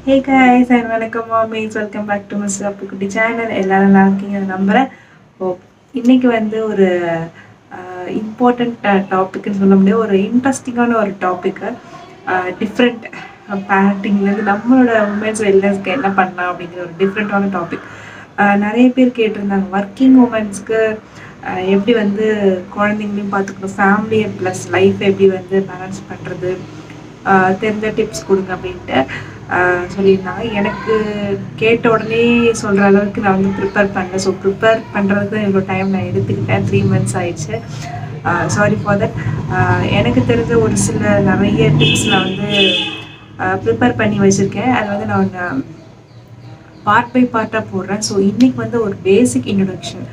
Hey guys, and welcome mommies. Welcome back to Mr. Appukutti channel. எல்லாரும் நல்லா இருக்கீங்கன்னு நம்புறேன். இன்னைக்கு வந்து ஒரு இம்பார்ட்டண்ட் டாபிக்னு சொல்ல முடியாது, ஒரு இன்ட்ரெஸ்டிங்கான ஒரு டாபிக்கு. டிஃப்ரெண்ட் பேரண்டிங்லேருந்து நம்மளோட உமன்ஸ் வெல்னஸ்க்கு என்ன பண்ணலாம் அப்படிங்கிற ஒரு டிஃப்ரெண்ட்டான டாபிக். நிறைய பேர் கேட்டிருந்தாங்க, ஒர்க்கிங் உமன்ஸ்க்கு எப்படி வந்து குழந்தைங்களையும் பார்த்துக்கணும், ஃபேமிலியை ப்ளஸ் லைஃப் எப்படி வந்து பேலன்ஸ் பண்ணுறது, தெரிஞ்ச டிப்ஸ் கொடுங்க அப்படின்ட்டு சொல்லியிருந்தாங்க. எனக்கு கேட்ட உடனே சொல்கிற அளவுக்கு நான் வந்து ப்ரிப்பேர் பண்ணேன். ஸோ ப்ரிப்பேர் பண்ணுறதுக்கு இவ்வளோ டைம் நான் எடுத்துக்கிட்டேன். 3 months ஆயிடுச்சு. Sorry for that. எனக்கு தெரிஞ்ச ஒரு சில நிறைய டிப்ஸ் நான் வந்து ப்ரிப்பேர் பண்ணி வச்சுருக்கேன். அது வந்து நான் பார்ட் பை பார்ட்டாக போடுறேன். ஸோ இன்றைக்கி வந்து ஒரு பேசிக் இன்ட்ரொடக்ஷன்,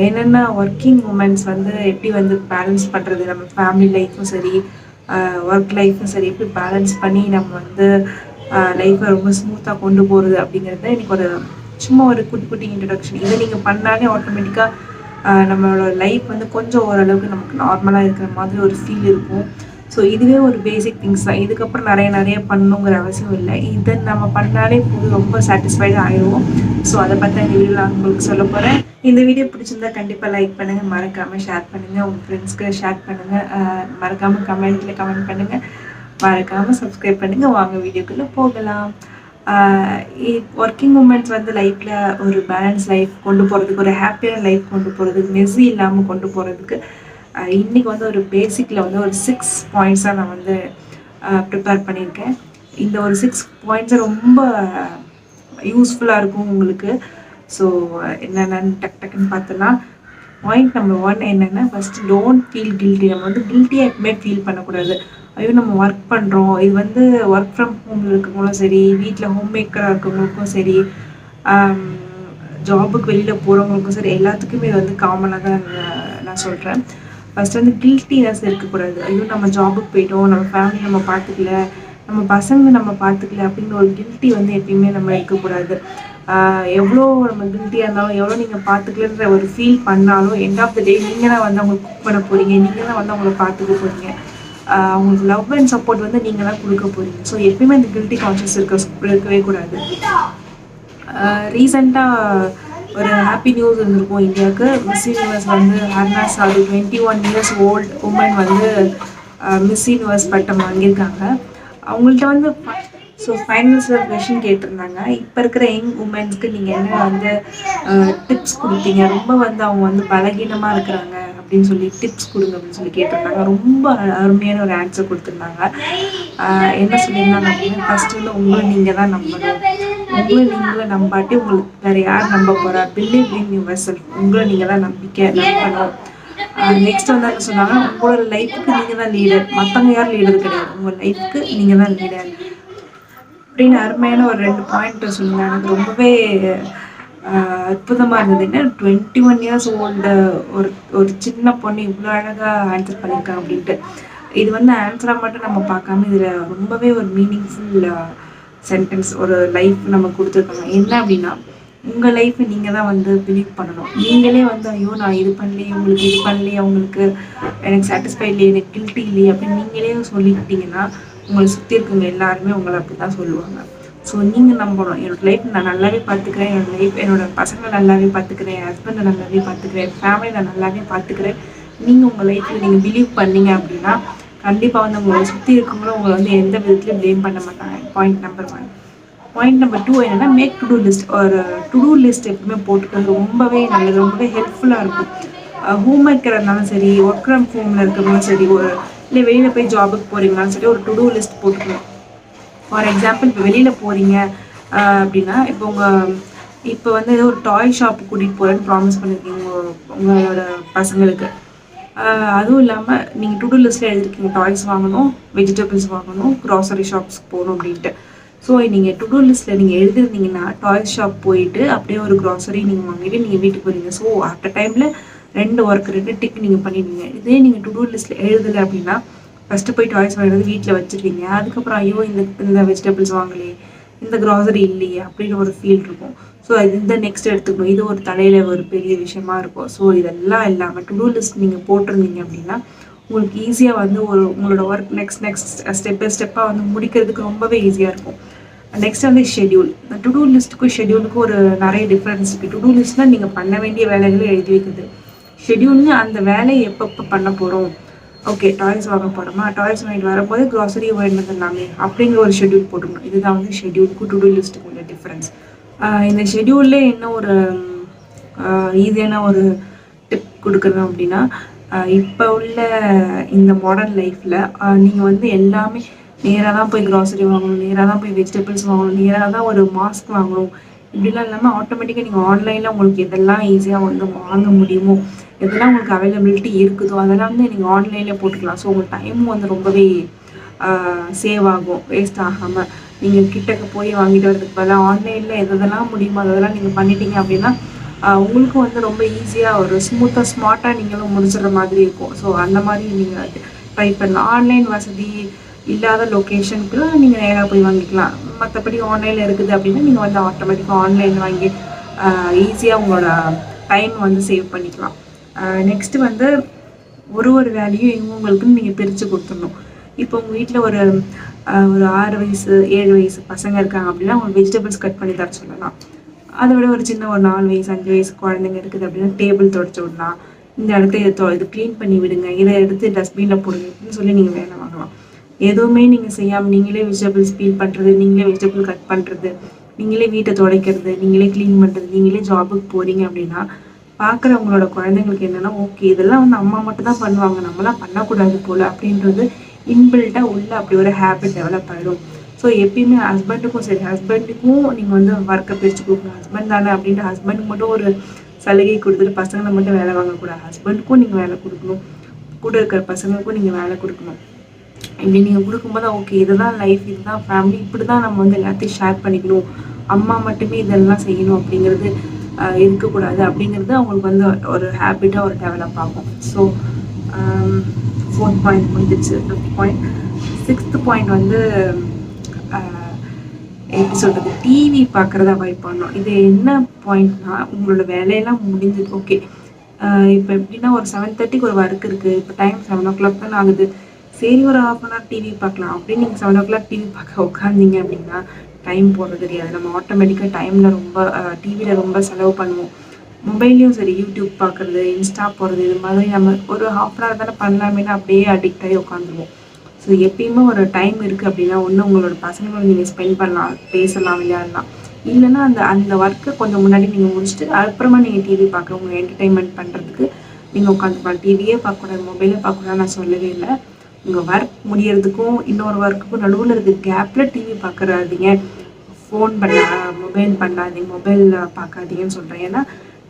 என்னென்னா ஒர்க்கிங் உமன்ஸ் வந்து எப்படி வந்து பேலன்ஸ் பண்ணுறது, நம்ம ஃபேமிலி லைஃப்பும் சரி ஒர்க் லைஃப்பும் சரி எப்படி பேலன்ஸ் பண்ணி நம்ம வந்து லைஃப்பை ரொம்ப ஸ்மூத்தாக கொண்டு போகிறது அப்படிங்கிறது எனக்கு ஒரு சும்மா ஒரு குட்டி குட்டி இன்ட்ரடக்ஷன். இதை நீங்கள் பண்ணாலே ஆட்டோமேட்டிக்காக நம்மளோட லைஃப் வந்து கொஞ்சம் ஓரளவுக்கு நமக்கு நார்மலாக இருக்கிற மாதிரி ஒரு ஃபீல் இருக்கும். ஸோ இதுவே ஒரு பேசிக் திங்ஸ் தான். இதுக்கப்புறம் நிறைய பண்ணணுங்கிற அவசியம் இல்லை. இதை நம்ம பண்ணாலே போதும், ரொம்ப சாட்டிஸ்ஃபைடாக ஆயிடுவோம். ஸோ அதை பற்றி இந்த வீடியோவில் நான் உங்களுக்கு சொல்ல போகிறேன். இந்த வீடியோ பிடிச்சிருந்தா கண்டிப்பாக லைக் பண்ணுங்கள், மறக்காமல் ஷேர் பண்ணுங்கள், உங்கள் ஃப்ரெண்ட்ஸ்க்கு ஷேர் பண்ணுங்கள், மறக்காமல் கமெண்ட் பண்ணுங்கள், மறக்காமல் சப்ஸ்கிரைப் பண்ணுங்கள். வாங்க வீடியோக்குள்ளே போகலாம். ஒர்க்கிங் உமன்ஸ் வந்து லைஃப்பில் ஒரு பேலன்ஸ் லைஃப் கொண்டு போகிறதுக்கு, ஒரு ஹாப்பியான லைஃப் கொண்டு போகிறதுக்கு, மெஸ்ஸி இல்லாமல் கொண்டு போகிறதுக்கு இன்றைக்கி வந்து ஒரு பேசிக்கில் வந்து ஒரு 6 பாயிண்ட்ஸாக நான் வந்து ப்ரிப்பேர் பண்ணியிருக்கேன். இந்த ஒரு 6 பாயிண்ட்ஸை ரொம்ப யூஸ்ஃபுல்லாக இருக்கும் உங்களுக்கு. ஸோ என்னென்னு டக்குன்னு பார்த்துலாம். பாயிண்ட் நம்பர் 1 என்னென்னா, ஃபஸ்ட்டு டோன்ட் ஃபீல் கில்ட்டி. நம்ம வந்து கில்ட்டியாக எப்பவுமே ஃபீல் பண்ணக்கூடாது. ஐயோ நம்ம ஒர்க் பண்ணுறோம், இது வந்து ஒர்க் ஃப்ரம் ஹோமில் இருக்கவங்களும் சரி, வீட்டில் ஹோம் மேக்கராக இருக்கவங்களுக்கும் சரி, ஜாபுக்கு வெளியில் போகிறவங்களுக்கும் சரி, எல்லாத்துக்குமே இது வந்து காமனாக தான் நான் சொல்கிறேன். ஃபஸ்ட்டு வந்து கில்ட்டினஸ் இருக்கக்கூடாது. ஐயோ நம்ம ஜாபுக்கு போயிட்டோம், நம்ம ஃபேமிலி நம்ம பார்த்துக்கல, நம்ம பசங்க நம்ம பார்த்துக்கல அப்படிங்கிற ஒரு கில்ட்டி வந்து எப்பயுமே நம்ம இருக்கக்கூடாது. எவ்வளோ நம்ம கில்ட்டியாக இருந்தாலும், எவ்வளோ நீங்கள் பார்த்துக்கலன்ற ஒரு ஃபீல் பண்ணாலும், எண்ட் ஆஃப் த டே நீங்கள் தான் வந்து அவங்களுக்கு குக் பண்ண போகிறீங்க, நீங்கள் தான் வந்து அவங்கள பார்த்துக்க போகிறீங்க, அவங்களுக்கு லவ் அண்ட் சப்போர்ட் வந்து நீங்கள் தான் கொடுக்க போகிறீங்க. ஸோ எப்பயுமே அந்த கில்ட்டி கான்ஷியஸ் இருக்கவே கூடாது. ரீசெண்டாக ஒரு ஹாப்பி நியூஸ் இருந்திருக்கும் இந்தியாவுக்கு. மிஸ் யூனிவர்ஸ் வந்து ஹர்னா சாது 21 years old உமன் வந்து மிஸ் யூனிவர்ஸ் பட்டம் வாங்கியிருக்காங்க. அவங்கள்ட்ட வந்து ஃபைனல்ஸில் கொஷின் கேட்டிருந்தாங்க, இப்போ இருக்கிற யங் உமன்ஸ்க்கு நீங்கள் என்ன வந்து டிப்ஸ் கொடுப்பீங்க, ரொம்ப வந்து அவங்க வந்து பலகீனமாக இருக்கிறாங்க அப்படின்னு சொல்லி டிப்ஸ் கொடுங்க அப்படின்னு சொல்லி கேட்டிருந்தாங்க. ரொம்ப அருமையான ஒரு ஆன்சர் கொடுத்துருந்தாங்க. என்ன சொல்லியிருந்தாங்க அப்படின்னா, ஃபஸ்ட்டு வந்து உங்களை நீங்கள் தான் நம்பணும், உங்களை நீங்களே நம்பாட்டி உங்களுக்கு வேறு யார் நம்ப போகிறா, பிலீவ் இன் யுவர் செல்ஃப், உங்களை நீங்கள் தான் நம்பணும். நெக்ஸ்ட் வந்து என்ன சொன்னாங்க, உங்களோட லைஃபுக்கு நீங்கள் தான் லீடர், மற்றவங்க யாரும் லீடர் கிடையாது, உங்கள் லைஃபுக்கு நீங்கள் தான் லீடர் அப்படின்னு அருமையான ஒரு 2 பாயிண்ட் சொல்லியிருந்தாங்க. எனக்கு ரொம்பவே அற்புதமாக இருந்தது. என்ன 21 years old ஒரு சின்ன பொண்ணு இவ்வளோ அழகாக ஆன்சர் பண்ணியிருக்காங்க அப்படின்ட்டு. இது வந்து ஆன்சராக மட்டும் நம்ம பார்க்காம இதில் ரொம்பவே ஒரு மீனிங்ஃபுல் சென்டென்ஸ், ஒரு லைஃப் நம்ம கொடுத்துருக்காங்க. என்ன அப்படின்னா, உங்கள் லைஃப்பை நீங்கள் தான் வந்து பிலீவ் பண்ணணும். நீங்களே வந்து ஐயோ நான் இது பண்ணலையே, உங்களுக்கு இது பண்ணலையே, அவங்களுக்கு எனக்கு சாட்டிஸ்ஃபை இல்லையே, எனக்கு கில்ட்டி இல்லையே அப்படின்னு நீங்களே சொல்லிக்கிட்டீங்கன்னா, உங்களை சுற்றி இருக்கவங்க எல்லாருமே உங்களை அப்படி தான் சொல்லுவாங்க. ஸோ நீங்கள் நம்பணும், என்னோடய லைஃப் நான் நல்லாவே பார்த்துக்கிறேன், என்னோடய பசங்களை நல்லாவே பார்த்துக்கிறேன், என் ஹஸ்பண்டை நல்லாவே பார்த்துக்கிறேன், ஃபேமிலி நான் நல்லாவே பார்த்துக்கிறேன். நீங்கள் உங்கள் லைஃப்பில் நீங்கள் பிலீவ் பண்ணீங்க அப்படின்னா கண்டிப்பாக வந்து உங்களை சுற்றி இருக்கவங்களும் உங்களை வந்து எந்த விதத்துலையும் ப்ளேம் பண்ண மாட்டாங்க. Point number 1. பாயிண்ட் நம்பர் 2 என்னென்னா, மேக் டு டூ லிஸ்ட். ஒரு டு டூ லிஸ்ட் எப்பவுமே போட்டுக்கிறது ரொம்பவே நல்லது, ரொம்பவே ஹெல்ப்ஃபுல்லாக இருக்கும். ஹோம் மேக்கராக இருந்தாலும் சரி, ஒர்க் ஃப்ரம் ஹோமில் இருக்கிறவங்களும் சரி, இல்லை வெளியில் போய் ஜாபுக்கு போகிறீங்கனாலும் சரி, ஒரு டு டூ லிஸ்ட் போட்டுக்கணும். ஃபார் எக்ஸாம்பிள், இப்போ வெளியில் போகிறீங்க அப்படின்னா, இப்போ வந்து ஏதோ ஒரு டாய் ஷாப்புக்கு கூட்டிகிட்டு போகிறேன்னு ப்ராமிஸ் பண்ணியிருக்கீங்க உங்களோட பசங்களுக்கு. அதுவும் இல்லாமல் நீங்கள் டு டூ லிஸ்ட்டில் எழுதிருக்கீங்க, டாய்ஸ் வாங்கணும், வெஜிடபிள்ஸ் வாங்கணும், க்ராசரி ஷாப்ஸ்க்கு போகணும் அப்படின்ட்டு. ஸோ நீங்கள் டு டூ லிஸ்ட்டில் நீங்கள் எழுதிருந்தீங்கன்னா, டாய்ஸ் ஷாப் போயிட்டு அப்படியே ஒரு க்ராசரி நீங்கள் வாங்கிட்டு நீங்கள் வீட்டுக்கு போகிறீங்க. ஸோ ஆஃப்டர் டைமில் 2 டிக் நீங்கள் பண்ணிடுவீங்க. இதே நீங்கள் டு டூ லிஸ்ட்டில் எழுதலை அப்படின்னா, ஃபஸ்ட்டு போய் டாய்ஸ் வாங்குறது வீட்டில் வச்சுருவீங்க. அதுக்கப்புறம் ஐயோ இந்த வெஜிடபிள்ஸ் வாங்கலையே, இந்த க்ராசரி இல்லையே அப்படின்னு ஒரு ஃபீல் இருக்கும். ஸோ இந்த நெக்ஸ்ட் எடுத்துக்கணும். இது ஒரு தலையில் ஒரு பெரிய விஷயமா இருக்கும். ஸோ இதெல்லாம் இல்லாமல் டு டூ லிஸ்ட் நீங்கள் போட்டிருந்தீங்க அப்படின்னா உங்களுக்கு ஈஸியாக வந்து உங்களோட ஒர்க் நெக்ஸ்ட் ஸ்டெப் பை ஸ்டெப்பாக வந்து முடிக்கிறதுக்கு ரொம்பவே ஈஸியாக இருக்கும். நெக்ஸ்ட் வந்து ஷெட்யூல். இந்த டு டூ லிஸ்ட்டுக்கும் ஷெட்யூலுக்கும் ஒரு நிறைய டிஃப்ரென்ஸ் இருக்குது. டு டூ லிஸ்ட்னா நீங்கள் பண்ண வேண்டிய வேலைகளை எழுதி வைக்குது. ஷெட்யூல்னு அந்த வேலையை எப்பப்போ பண்ண போகிறோம். ஓகே, டாய்ஸ் வாங்க போகிறோமா, டாய்ஸ் வாங்கிட்டு வரும்போது க்ராசரி வாங்கிட்டு வந்துடலாமே அப்படிங்கிற ஒரு ஷெட்யூல் போட்டுக்கணும். இதுதான் வந்து ஷெட்யூலுக்கும் டு டூ லிஸ்ட்டுக்கும் உள்ள டிஃப்ரென்ஸ். இந்த ஷெட்யூல்லே என்ன ஒரு ஈஸியான ஒரு டிப் கொடுக்குறோம் அப்படின்னா, இப்போ உள்ள இந்த மாடர்ன் லைஃப்பில் நீங்கள் வந்து எல்லாமே நேராக தான் போய் க்ராசரி வாங்கணும், நேராக தான் போய் வெஜிடபிள்ஸ் வாங்கணும், நேராக தான் ஒரு மாஸ்க் வாங்கணும், இப்படிலாம் இல்லாமல் ஆட்டோமேட்டிக்காக நீங்கள் ஆன்லைனில் உங்களுக்கு எதெல்லாம் ஈஸியாக வந்து வாங்க முடியுமோ, எதெல்லாம் உங்களுக்கு அவைலபிலிட்டி இருக்குதோ அதெல்லாம் வந்து நீங்கள் ஆன்லைனில் போட்டுக்கலாம். ஸோ உங்கள் டைமும் வந்து ரொம்பவே சேவ் ஆகும், வேஸ்ட் ஆகாமல். நீங்கள் கிட்டக்க போய் வாங்கிட்டு வரதுக்கு பதிலாக ஆன்லைனில் எதெல்லாம் முடியுமோ அதெல்லாம் நீங்கள் பண்ணிட்டீங்க அப்படின்னா உங்களுக்கும் வந்து ரொம்ப ஈஸியாக ஒரு ஸ்மூத்தாக ஸ்மார்ட்டாக நீங்களும் முடிச்சிடுற மாதிரி இருக்கும். ஸோ அந்த மாதிரி நீங்கள் ட்ரை பண்ணலாம். ஆன்லைன் வசதி இல்லாத லொக்கேஷனுக்கு நீங்கள் நேராக போய் வாங்கிக்கலாம். மற்றபடி ஆன்லைனில் இருக்குது அப்படின்னா நீங்கள் வந்து ஆட்டோமேட்டிக்காக ஆன்லைன் வாங்கி ஈஸியாக உங்களோட டைம் வந்து சேவ் பண்ணிக்கலாம். நெக்ஸ்ட்டு வந்து ஒரு வேலையும் இவங்களுக்குன்னு நீங்கள் பிரித்து கொடுத்துடணும். இப்போ உங்கள் வீட்டில் ஒரு 6 வயசு 7 வயசு பசங்க இருக்காங்க அப்படின்னா அவங்க வெஜிடபிள்ஸ் கட் பண்ணி தர சொல்லலாம். அதை விட ஒரு சின்ன ஒரு 4 வயசு 5 வயசு குழந்தைங்க இருக்குது அப்படின்னா டேபிள் துடைச்சி விடலாம். இந்த இடத்த இது க்ளீன் பண்ணி விடுங்க, இதை எடுத்து டஸ்ட்பினில் போடுங்க அப்படின்னு சொல்லி நீங்கள் வேலை வாங்கலாம். எதுவுமே நீங்கள் செய்யாமல் நீங்களே வெஜிடபிள்ஸ் பீல் பண்ணுறது, நீங்களே வெஜிடபிள் கட் பண்ணுறது, நீங்களே வீட்டை துடைக்கிறது, நீங்களே க்ளீன் பண்ணுறது, நீங்களே ஜாபுக்கு போகிறீங்க அப்படின்னா பார்க்குறவங்களோட குழந்தைங்களுக்கு என்னென்னா, ஓகே இதெல்லாம் வந்து அம்மா மட்டும் தான் பண்ணுவாங்க, நம்மளாம் பண்ணக்கூடாது போல் அப்படின்றது இன்பில்ட்டாக உள்ள அப்படி ஒரு ஹேபிட் டெவலப் ஆகிடும். ஸோ எப்பயுமே ஹஸ்பண்டுக்கும் சரி, ஹஸ்பண்டுக்கும் நீங்கள் வந்து ஒர்க்கை பிரித்து கொடுக்கணும். ஹஸ்பண்ட் தானே அப்படின்ட்டு ஹஸ்பண்டுக்கு மட்டும் ஒரு சலுகை கொடுத்துட்டு பசங்களை மட்டும் வேலை வாங்கக்கூடாது. ஹஸ்பண்டுக்கும் நீங்கள் வேலை கொடுக்கணும், கூட இருக்கிற பசங்களுக்கும் நீங்கள் வேலை கொடுக்கணும். இப்படி நீங்கள் கொடுக்கும்போது ஓகே இதுதான் லைஃப், இதுதான் ஃபேமிலி, இப்படி தான் நம்ம வந்து எல்லாத்தையும் ஷேர் பண்ணிக்கணும், அம்மா மட்டுமே இதெல்லாம் செய்யணும் அப்படிங்கிறது இருக்கக்கூடாது அப்படிங்கிறது அவங்களுக்கு வந்து ஒரு ஹேபிட்டாக ஒரு டெவலப் ஆகும். ஸோ 4th பாயிண்ட் முடிஞ்சிச்சு. 5th point. 6th பாயிண்ட் வந்து எப்படி சொல்கிறது, டிவி பார்க்குறத அவாய்ட் பண்ணணும். இது என்ன பாயிண்ட்னா, உங்களோட வேலையெல்லாம் முடிஞ்சது ஓகே. இப்போ எப்படின்னா ஒரு 7:30க்கு ஒரு ஒர்க் இருக்குது, இப்போ டைம் 7 o'clock தான் ஆகுது, சரி ஒரு 1/2 hour டிவி பார்க்கலாம் அப்படின்னு நீங்கள் 7 o'clock டிவி பார்க்க உட்காந்திங்க அப்படின்னா டைம் போகிறது தெரியாது. நம்ம ஆட்டோமேட்டிக்காக டைமில் ரொம்ப டிவியில் ரொம்ப செலவு பண்ணுவோம். மொபைல்லையும் சரி, யூடியூப் பார்க்குறது, இன்ஸ்டா போகிறது, இது மாதிரி நம்ம ஒரு 1/2 hour தானே பண்ணலாமேனா அப்படியே அடிக்ட் ஆகி உட்காந்துருவோம். ஸோ எப்பயுமே ஒரு டைம் இருக்குது அப்படின்னா ஒன்று உங்களோட பசங்களோட நீங்கள் ஸ்பெண்ட் பண்ணலாம், பேசலாம், விளையாடலாம். இல்லைன்னா அந்த ஒர்க்கை கொஞ்சம் முன்னாடி நீங்கள் முடிச்சுட்டு அப்புறமா நீங்கள் டிவி பார்க்க உங்கள் என்டர்டெயின்மெண்ட் பண்ணுறதுக்கு நீங்கள் உட்காந்துக்கலாம். டிவியே பார்க்கக்கூடாது, மொபைலே பார்க்கக்கூடாது நான் சொல்லவே இல்லை. உங்கள் ஒர்க் முடியறதுக்கும் இன்னொரு ஒர்க்குக்கும் நடுவில் இருக்கிற கேப்பில் டிவி பார்க்குறாதீங்க, ஃபோன் மொபைல் பண்ணாதீங்க, மொபைல் பார்க்காதீங்கன்னு சொல்கிறேன். ஏன்னா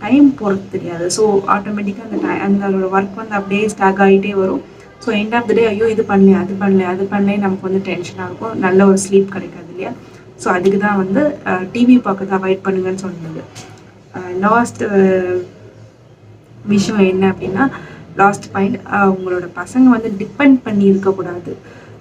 டைம் போகிறது தெரியாது. ஸோ ஆட்டோமேட்டிக்காக அந்த ஒர்க் வந்து அப்படியே ஸ்டாக் ஆகிட்டே வரும். ஸோ எண்ட் ஆஃப் த டே ஐயோ இது பண்ணலையே அது பண்ணலையே நமக்கு வந்து டென்ஷனாக இருக்கும், நல்ல ஒரு ஸ்லீப் கிடைக்காது இல்லையா. ஸோ அதுக்கு தான் வந்து டிவி பார்க்கறத அவாய்ட் பண்ணுங்கன்னு சொன்னது. லாஸ்ட் விஷயம் என்ன அப்படின்னா, லாஸ்ட் பாயிண்ட், உங்களோட பசங்க வந்து டிபெண்ட் பண்ணி இருக்கக்கூடாது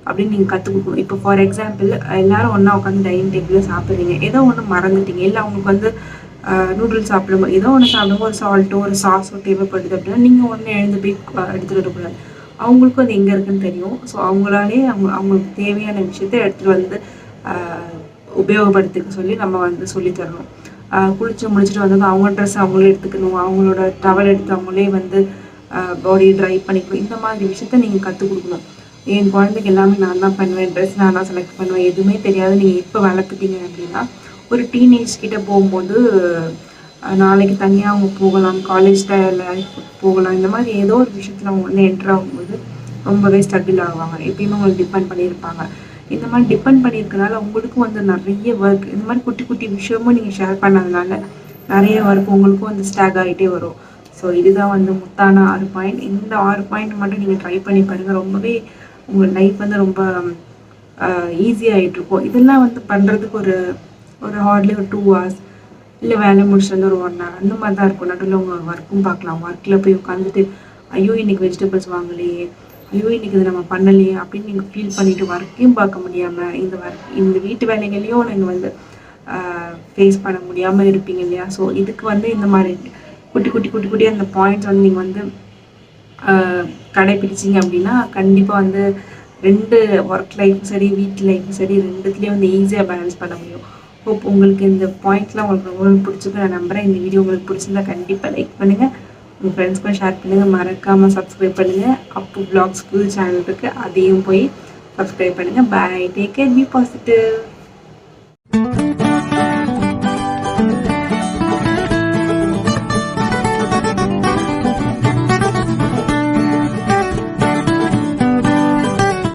அப்படின்னு நீங்கள் கற்றுக் கொடுக்கணும். இப்போ ஃபார் எக்ஸாம்பிள் எல்லாரும் ஒன்றா உட்காந்து டைனிங் டேபிளில் சாப்பிட்றீங்க, ஏதோ ஒன்று மறந்துட்டீங்க, இல்லை அவங்களுக்கு வந்து நூடுல்ஸ் சாப்பிடும்போது ஏதோ ஒன்று சாப்பிடும்போது ஒரு சால்ட்டோ ஒரு சாஸோ தேவைப்படுது அப்படின்னா நீங்கள் ஒன்று எழுந்து போய் எடுத்துகிட்டு வரக்கூடாது. அவங்களுக்கும் அது எங்கே இருக்குன்னு தெரியும். ஸோ அவங்களாலே அவங்களுக்கு தேவையான விஷயத்த எடுத்துகிட்டு வந்து உபயோகப்படுத்திக்க சொல்லி நம்ம வந்து சொல்லித்தரணும். குளிச்சு முடிச்சுட்டு வந்தது அவங்க ட்ரெஸ் அவங்களே எடுத்துக்கணும், அவங்களோட டவல் எடுத்து அவங்களே வந்து பாடி ட்ரை பண்ணிக்கணும். இந்த மாதிரி விஷயத்த நீங்கள் கற்றுக் கொடுக்கணும். என் குழந்தைக்கு எல்லாமே நான் தான் பண்ணுவேன், ட்ரெஸ் நான் தான் செலக்ட் பண்ணுவேன், எதுவுமே தெரியாது நீங்கள் இப்போ வளர்த்துட்டீங்க அப்படின்னா ஒரு டீனேஜ் கிட்ட போகும்போது நாளைக்கு தனியாக அவங்க போகலாம், காலேஜ் லைஃப் போகலாம், இந்த மாதிரி ஏதோ ஒரு விஷயத்தில் அவங்க வந்து என்ட்ரு ஆகும்போது ரொம்பவே ஸ்ட்ரகிள் ஆகுவாங்க. எப்பயுமே உங்களுக்கு டிபெண்ட் பண்ணியிருப்பாங்க. இந்த மாதிரி டிபெண்ட் பண்ணியிருக்கனால உங்களுக்கும் வந்து நிறைய ஒர்க், இந்த மாதிரி குட்டி குட்டி விஷயமும் நீங்கள் ஷேர் பண்ணதுனால நிறைய ஒர்க் உங்களுக்கும் வந்து ஸ்டாக் ஆகிட்டே வரும். ஸோ இதுதான் வந்து முத்தான 6 பாயிண்ட். இந்த 6 பாயிண்ட் மட்டும் நீங்கள் ட்ரை பண்ணி பாருங்கள், ரொம்பவே உங்கள் லைஃப் வந்து ரொம்ப ஈஸியாகிட்ருக்கும். இதெல்லாம் வந்து பண்ணுறதுக்கு ஒரு ஹார்ட்லி ஒரு 2 hours, இல்லை வேலை முடிச்சுட்டு வந்து ஒரு 1 hour அந்த மாதிரி தான் இருக்கும். நடுவில் உங்கள் ஒர்க்கும் பார்க்கலாம். ஒர்க்கில் போய் உட்காந்துட்டு ஐயோ இன்றைக்கி வெஜிடபிள்ஸ் வாங்கலையே, ஐயோ இன்றைக்கி இது நம்ம பண்ணலையே அப்படின்னு நீங்கள் ஃபீல் பண்ணிவிட்டு ஒர்க்கையும் பார்க்க முடியாமல் இந்த வீட்டு வேலைகளையும் நீங்கள் வந்து ஃபேஸ் பண்ண முடியாமல் இருப்பீங்க இல்லையா. ஸோ இதுக்கு வந்து இந்த மாதிரி குட்டி அந்த பாயிண்ட்ஸ் வந்து நீங்கள் வந்து கடைப்பிடிச்சிங்க அப்படின்னா கண்டிப்பாக வந்து 2 ஒர்க் லைஃப்பும் சரி, வீட்டு லைஃப்பும் சரி 2த்துலேயும் வந்து ஈஸியாக பேலன்ஸ் பண்ண முடியும். ஹோப் உங்களுக்கு இந்த பாயிண்ட்ஸ்லாம் உங்களுக்கு ரொம்ப பிடிச்சிருக்கும் நான் நம்புகிறேன். இந்த வீடியோ உங்களுக்கு பிடிச்சிருந்தா கண்டிப்பாக லைக் பண்ணுங்கள், உங்கள் ஃப்ரெண்ட்ஸ்க்கும் ஷேர் பண்ணுங்கள், மறக்காமல் சப்ஸ்கிரைப் பண்ணுங்கள். அப்பு வ்ளாக்ஸ் புது சேனல் இருக்குது, அதையும் போய் சப்ஸ்கிரைப் பண்ணுங்கள். பாய், டேக் கேர், பி பாசிட்டிவ்.